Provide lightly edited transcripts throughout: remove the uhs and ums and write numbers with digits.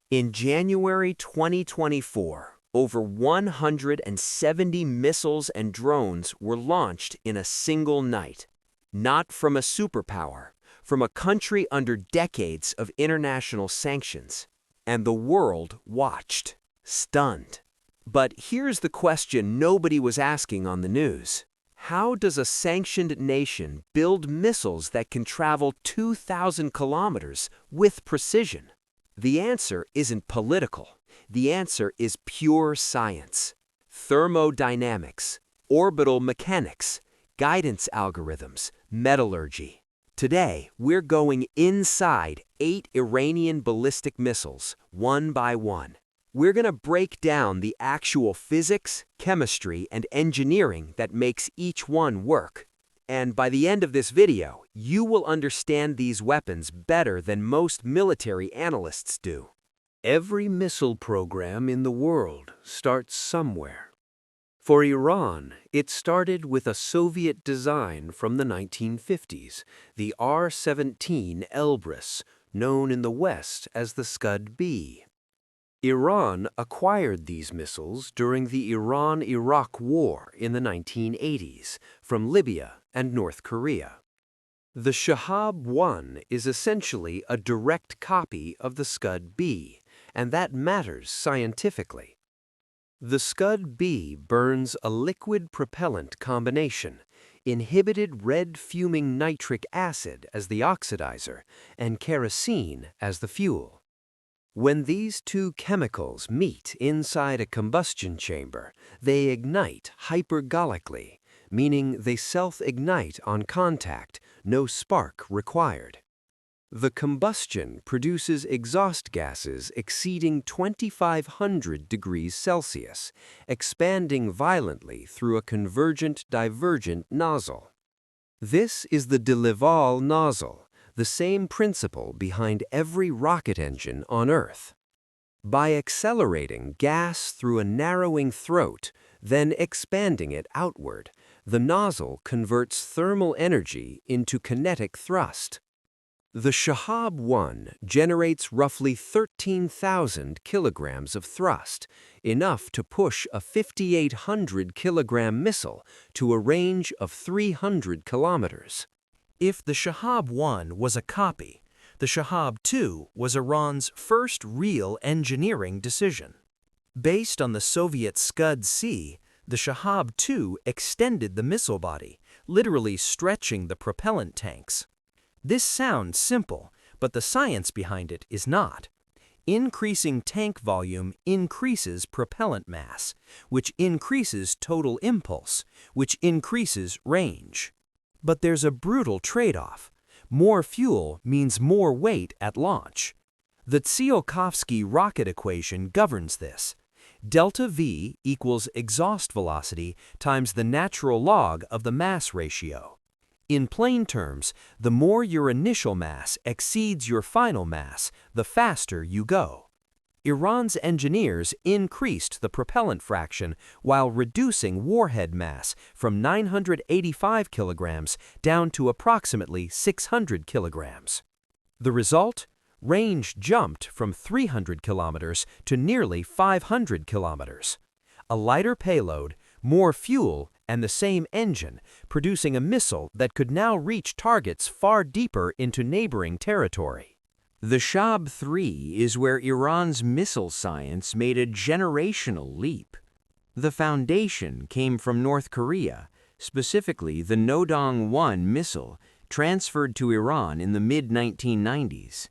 In January 2024, over 170 missiles and drones were launched in a single night. Not from a superpower, from a country under decades of international sanctions. And the world watched, stunned. But here's the question nobody was asking on the news. How does a sanctioned nation build missiles that can travel 2,000 kilometers with precision? The answer isn't political. The answer is pure science. Thermodynamics, orbital mechanics, guidance algorithms, metallurgy. Today, we're going inside 8 Iranian ballistic missiles, one by one. We're going to break down the actual physics, chemistry, and engineering that makes each one work. And by the end of this video, you will understand these weapons better than most military analysts do. Every missile program in the world starts somewhere. For Iran, it started with a Soviet design from the 1950s, the R-17 Elbrus, known in the West as the Scud-B. Iran acquired these missiles during the Iran-Iraq War in the 1980s from Libya and North Korea. The Shahab-1 is essentially a direct copy of the Scud-B, and that matters scientifically. The Scud-B burns a liquid propellant combination, inhibited red fuming nitric acid as the oxidizer and kerosene as the fuel. When these two chemicals meet inside a combustion chamber, they ignite hypergolically, meaning they self-ignite on contact, no spark required. The combustion produces exhaust gases exceeding 2,500 degrees Celsius, expanding violently through a convergent-divergent nozzle. This is the de Laval nozzle, the same principle behind every rocket engine on Earth. By accelerating gas through a narrowing throat, then expanding it outward, the nozzle converts thermal energy into kinetic thrust. The Shahab-1 generates roughly 13,000 kilograms of thrust, enough to push a 5,800-kilogram missile to a range of 300 kilometers. If the Shahab-1 was a copy, the Shahab-2 was Iran's first real engineering decision. Based on the Soviet Scud-C, the Shahab-2 extended the missile body, literally stretching the propellant tanks. This sounds simple, but the science behind it is not. Increasing tank volume increases propellant mass, which increases total impulse, which increases range. But there's a brutal trade-off. More fuel means more weight at launch. The Tsiolkovsky Rocket Equation governs this. Delta V equals exhaust velocity times the natural log of the mass ratio. In plain terms, the more your initial mass exceeds your final mass, the faster you go. Iran's engineers increased the propellant fraction while reducing warhead mass from 985 kilograms down to approximately 600 kilograms. The result? Range jumped from 300 kilometers to nearly 500 kilometers. A lighter payload, more fuel, and the same engine, producing a missile that could now reach targets far deeper into neighboring territory. The Shahab-3 is where Iran's missile science made a generational leap. The foundation came from North Korea, specifically the Nodong-1 missile, transferred to Iran in the mid-1990s.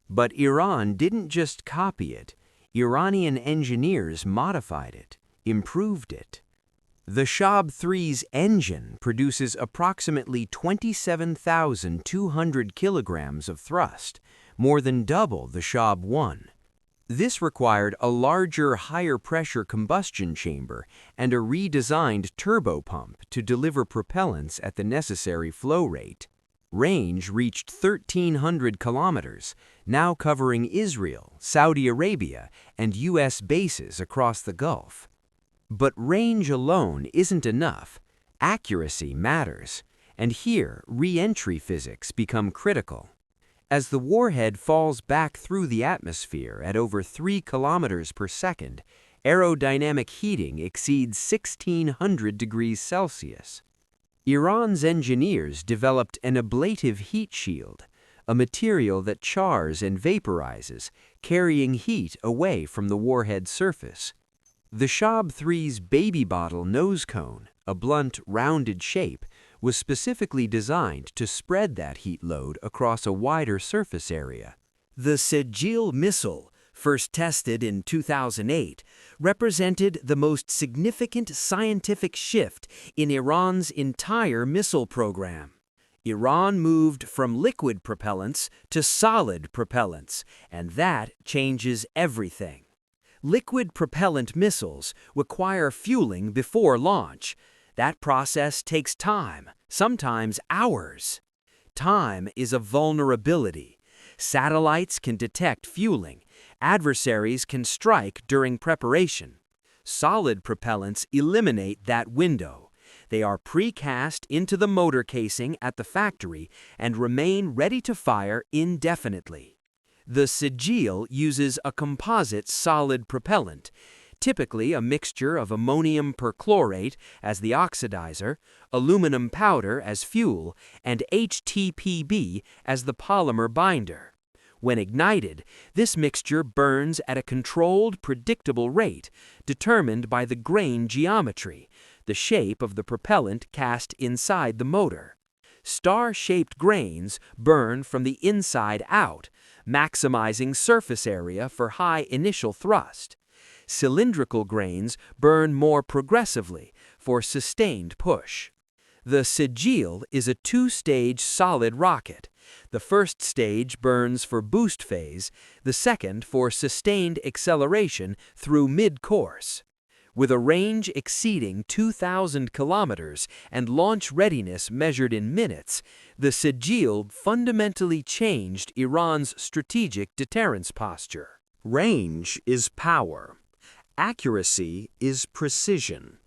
But Iran didn't just copy it. Iranian engineers modified it, improved it. The Shahab-3's engine produces approximately 27,200 kilograms of thrust, more than double the Shahab-1. This required a larger, higher-pressure combustion chamber and a redesigned turbopump to deliver propellants at the necessary flow rate. Range reached 1,300 kilometers, now covering Israel, Saudi Arabia, and U.S. bases across the Gulf. But range alone isn't enough. Accuracy matters, and here reentry physics become critical. As the warhead falls back through the atmosphere at over 3 kilometers per second, aerodynamic heating exceeds 1600 degrees Celsius. Iran's engineers developed an ablative heat shield, a material that chars and vaporizes, carrying heat away from the warhead surface. The Shahab-3's baby bottle nose cone, a blunt, rounded shape, was specifically designed to spread that heat load across a wider surface area. The Sejjil missile, first tested in 2008, represented the most significant scientific shift in Iran's entire missile program. Iran moved from liquid propellants to solid propellants, and that changes everything. Liquid propellant missiles require fueling before launch. That process takes time, sometimes hours. Time is a vulnerability. Satellites can detect fueling. Adversaries can strike during preparation. Solid propellants eliminate that window. They are precast into the motor casing at the factory and remain ready to fire indefinitely. The Sejjil uses a composite solid propellant, typically a mixture of ammonium perchlorate as the oxidizer, aluminum powder as fuel, and HTPB as the polymer binder. When ignited, this mixture burns at a controlled, predictable rate, determined by the grain geometry, the shape of the propellant cast inside the motor. Star-shaped grains burn from the inside out, maximizing surface area for high initial thrust. Cylindrical grains burn more progressively for sustained push. The Sejjil is a two-stage solid rocket. The first stage burns for boost phase, the second for sustained acceleration through mid-course. With a range exceeding 2,000 kilometers and launch readiness measured in minutes, the Sejjil fundamentally changed Iran's strategic deterrence posture. Range is power. Accuracy is precision.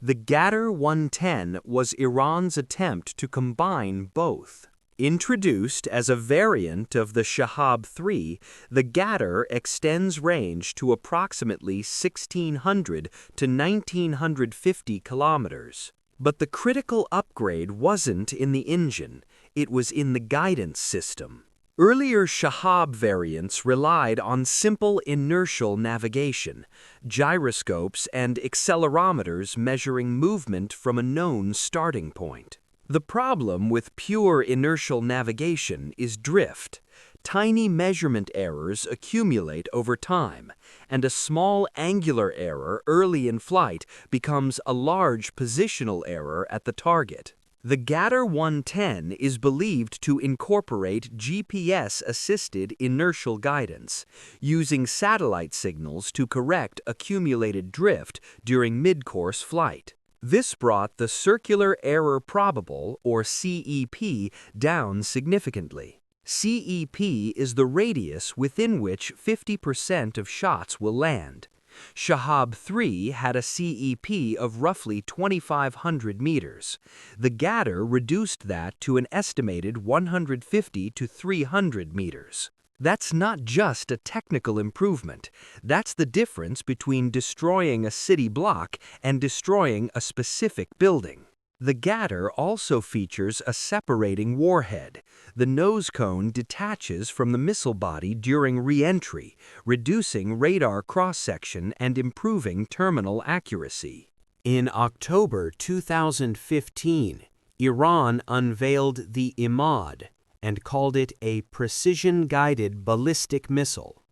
The Ghadar-110 was Iran's attempt to combine both. Introduced as a variant of the Shahab-3, the Ghadar extends range to approximately 1,600 to 1,950 kilometers. But the critical upgrade wasn't in the engine, it was in the guidance system. Earlier Shahab variants relied on simple inertial navigation, gyroscopes and accelerometers measuring movement from a known starting point. The problem with pure inertial navigation is drift. Tiny measurement errors accumulate over time, and a small angular error early in flight becomes a large positional error at the target. The Ghadar-110 is believed to incorporate GPS-assisted inertial guidance, using satellite signals to correct accumulated drift during mid-course flight. This brought the circular error probable, or CEP, down significantly. CEP is the radius within which 50% of shots will land. Shahab-3 had a CEP of roughly 2,500 meters. The Ghadar reduced that to an estimated 150 to 300 meters. That's not just a technical improvement. That's the difference between destroying a city block and destroying a specific building. The Ghadar also features a separating warhead. The nose cone detaches from the missile body during reentry, reducing radar cross-section and improving terminal accuracy. In October 2015, Iran unveiled the Emad and called it a precision-guided ballistic missile.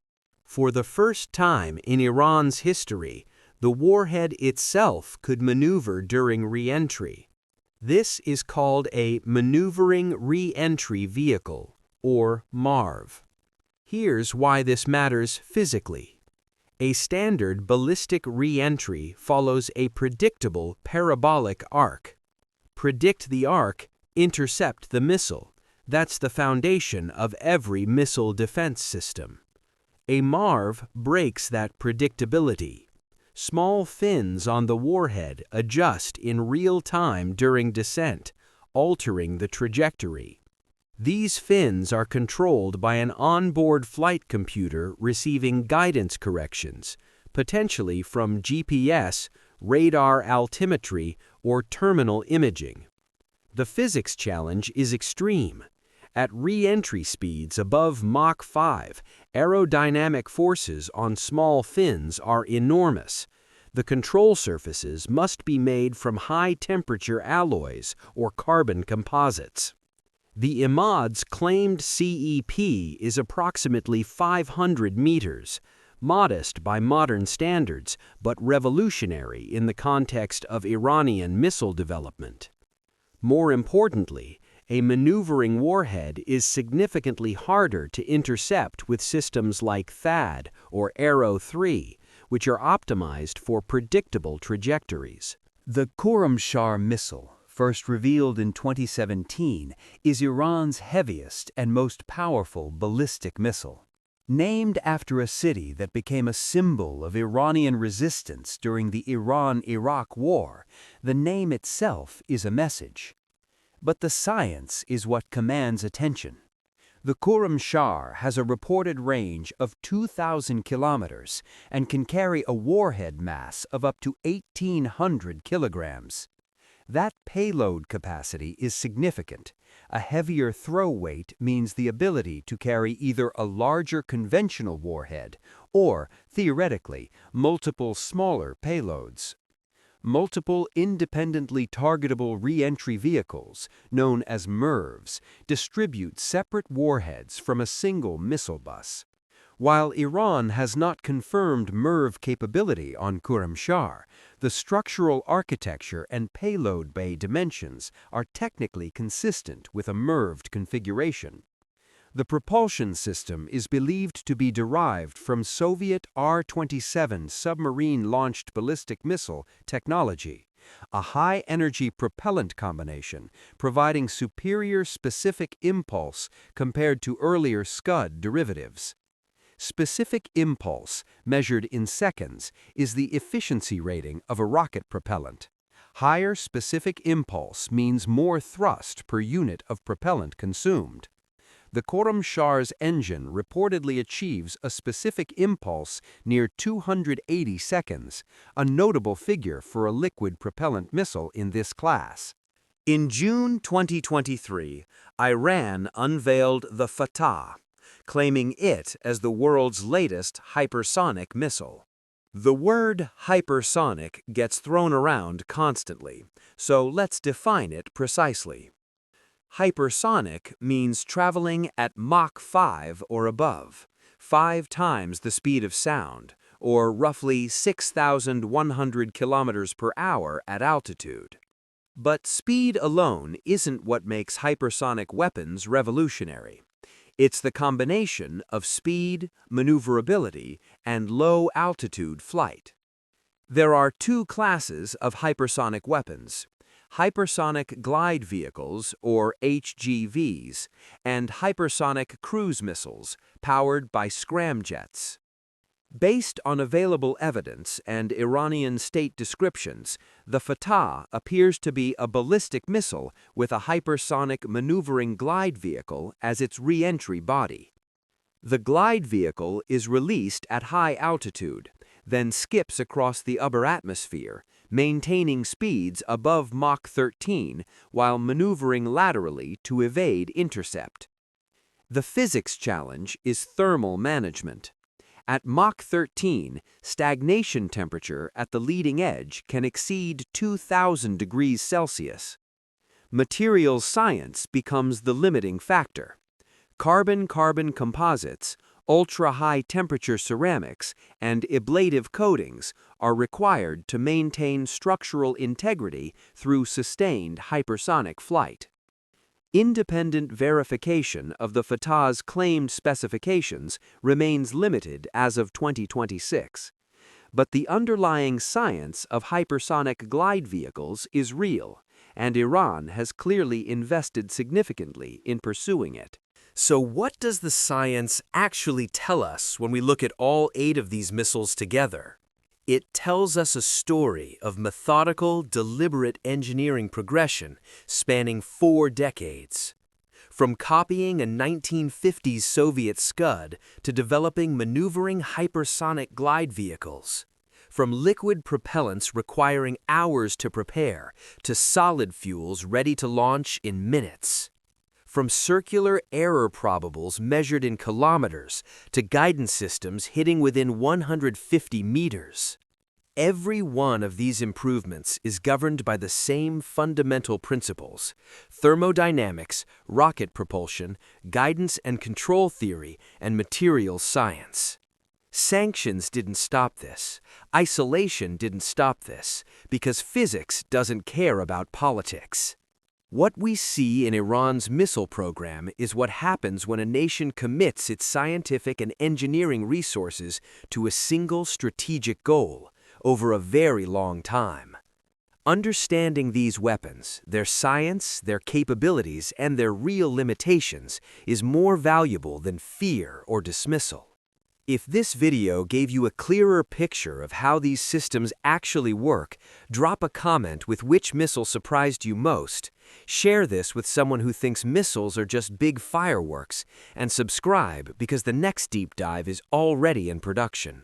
For the first time in Iran's history, the warhead itself could maneuver during reentry. This is called a Maneuvering Reentry Vehicle, or MaRV. Here's why this matters physically. A standard ballistic reentry follows a predictable parabolic arc. Predict the arc, intercept the missile. That's the foundation of every missile defense system. A MaRV breaks that predictability. Small fins on the warhead adjust in real time during descent, altering the trajectory. These fins are controlled by an onboard flight computer receiving guidance corrections, potentially from GPS, radar altimetry, or terminal imaging. The physics challenge is extreme. At re-entry speeds above Mach 5, aerodynamic forces on small fins are enormous. The control surfaces must be made from high-temperature alloys or carbon composites. The Emad's claimed CEP is approximately 500 meters, modest by modern standards, but revolutionary in the context of Iranian missile development. More importantly, a maneuvering warhead is significantly harder to intercept with systems like THAAD or Arrow 3, which are optimized for predictable trajectories. The Khorramshahr missile, first revealed in 2017, is Iran's heaviest and most powerful ballistic missile. Named after a city that became a symbol of Iranian resistance during the Iran-Iraq War, the name itself is a message. But the science is what commands attention. The Khorramshahr has a reported range of 2,000 kilometers and can carry a warhead mass of up to 1,800 kilograms. That payload capacity is significant. A heavier throw weight means the ability to carry either a larger conventional warhead or, theoretically, multiple smaller payloads. Multiple independently targetable re-entry vehicles, known as MaRVs, distribute separate warheads from a single missile bus. While Iran has not confirmed MaRV capability on Khorramshahr, the structural architecture and payload bay dimensions are technically consistent with a MaRVed configuration. The propulsion system is believed to be derived from Soviet R-27 submarine-launched ballistic missile technology, a high-energy propellant combination providing superior specific impulse compared to earlier Scud derivatives. Specific impulse, measured in seconds, is the efficiency rating of a rocket propellant. Higher specific impulse means more thrust per unit of propellant consumed. The Khorramshahr's engine reportedly achieves a specific impulse near 280 seconds, a notable figure for a liquid propellant missile in this class. In June 2023, Iran unveiled the Fattah, claiming it as the world's latest hypersonic missile. The word hypersonic gets thrown around constantly, so let's define it precisely. Hypersonic means traveling at Mach 5 or above, 5 times the speed of sound, or roughly 6,100 kilometers per hour at altitude. But speed alone isn't what makes hypersonic weapons revolutionary. It's the combination of speed, maneuverability, and low-altitude flight. There are 2 classes of hypersonic weapons: hypersonic glide vehicles, or HGVs, and hypersonic cruise missiles, powered by scramjets. Based on available evidence and Iranian state descriptions, the Fattah appears to be a ballistic missile with a hypersonic maneuvering glide vehicle as its re-entry body. The glide vehicle is released at high altitude, then skips across the upper atmosphere, maintaining speeds above Mach 13 while maneuvering laterally to evade intercept. The physics challenge is thermal management. At Mach 13, stagnation temperature at the leading edge can exceed 2,000 degrees Celsius. Materials science becomes the limiting factor. Carbon-carbon composites, ultra-high temperature ceramics, and ablative coatings are required to maintain structural integrity through sustained hypersonic flight. Independent verification of the Fattah's claimed specifications remains limited as of 2026. But the underlying science of hypersonic glide vehicles is real, and Iran has clearly invested significantly in pursuing it. So what does the science actually tell us when we look at all 8 of these missiles together? It tells us a story of methodical, deliberate engineering progression spanning 4 decades. From copying a 1950s Soviet Scud to developing maneuvering hypersonic glide vehicles. From liquid propellants requiring hours to prepare to solid fuels ready to launch in minutes. From circular error probables measured in kilometers to guidance systems hitting within 150 meters. Every one of these improvements is governed by the same fundamental principles: thermodynamics, rocket propulsion, guidance and control theory, and materials science. Sanctions didn't stop this. Isolation didn't stop this, because physics doesn't care about politics. What we see in Iran's missile program is what happens when a nation commits its scientific and engineering resources to a single strategic goal over a very long time. Understanding these weapons, their science, their capabilities, and their real limitations is more valuable than fear or dismissal. If this video gave you a clearer picture of how these systems actually work, drop a comment with which missile surprised you most, share this with someone who thinks missiles are just big fireworks, and subscribe because the next deep dive is already in production.